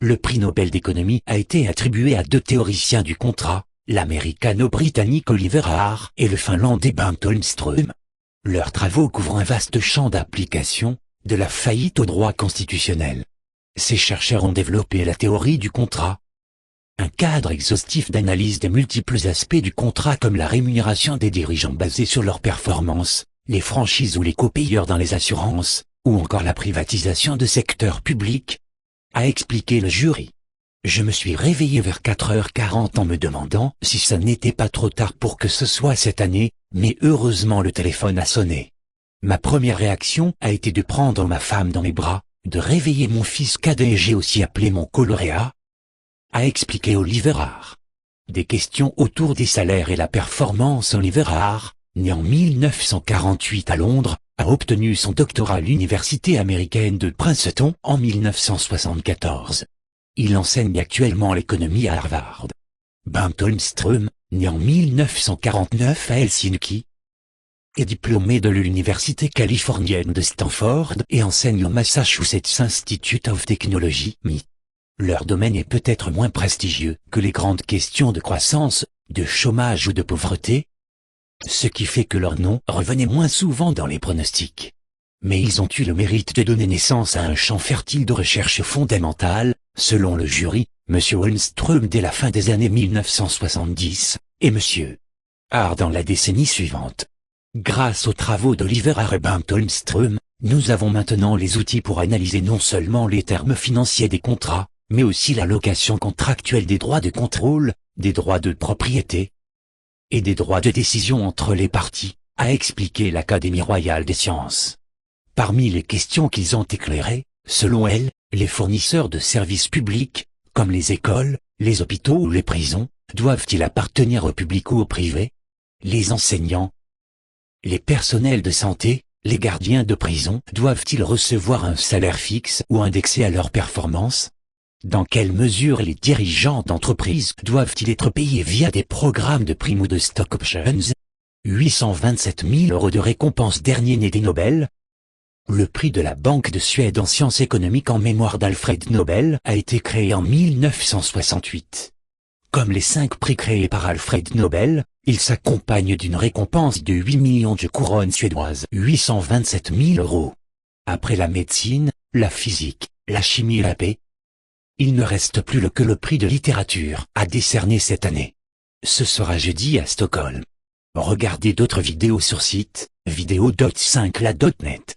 le prix Nobel d'économie a été attribué à deux théoriciens du contrat, l'américano-britannique Oliver Harr et le finlandais Bengt Holmström. Leurs travaux couvrent un vaste champ d'application, de la faillite au droit constitutionnel. Ces chercheurs ont développé la théorie du contrat, un cadre exhaustif d'analyse des multiples aspects du contrat comme la rémunération des dirigeants basée sur leur performance, les franchises ou les copayeurs dans les assurances, ou encore la privatisation de secteurs publics, a expliqué le jury. Je me suis réveillé vers 4h40 en me demandant si ça n'était pas trop tard pour que ce soit cette année, mais heureusement le téléphone a sonné. Ma première réaction a été de prendre ma femme dans mes bras, de réveiller mon fils cadet et j'ai aussi appelé mon coloréat, a expliqué Oliver Harr. Des questions autour des salaires et la performance. Oliver Harr, né en 1948 à Londres, a obtenu son doctorat à l'université américaine de Princeton en 1974. Il enseigne actuellement l'économie à Harvard. Bengt Holmström, né en 1949 à Helsinki, est diplômé de l'université californienne de Stanford et enseigne au Massachusetts Institute of Technology, MIT. Leur domaine est peut-être moins prestigieux que les grandes questions de croissance, de chômage ou de pauvreté, ce qui fait que leur nom revenait moins souvent dans les pronostics. Mais ils ont eu le mérite de donner naissance à un champ fertile de recherche fondamentale, selon le jury, M. Holmström dès la fin des années 1970, et M. Harr dans la décennie suivante. Grâce aux travaux d'Oliver Harr et Bengt Holmström, nous avons maintenant les outils pour analyser non seulement les termes financiers des contrats, mais aussi la location contractuelle des droits de contrôle, des droits de propriété et des droits de décision entre les parties, a expliqué l'Académie royale des sciences. Parmi les questions qu'ils ont éclairées, selon elle, les fournisseurs de services publics, comme les écoles, les hôpitaux ou les prisons, doivent-ils appartenir au public ou au privé? Les enseignants, les personnels de santé, les gardiens de prison doivent-ils recevoir un salaire fixe ou indexé à leur performance? Dans quelle mesure les dirigeants d'entreprise doivent-ils être payés via des programmes de primes ou de stock options? 827 000 € de récompense dernier né des Nobel. Le prix de la Banque de Suède en sciences économiques en mémoire d'Alfred Nobel a été créé en 1968. Comme les 5 prix créés par Alfred Nobel, il s'accompagne d'une récompense de 8 millions de couronnes suédoises. 827 000 €. Après la médecine, la physique, la chimie et la paix, il ne reste plus que le prix de littérature à décerner cette année. Ce sera jeudi à Stockholm. Regardez d'autres vidéos sur site, vidéo.5la.net.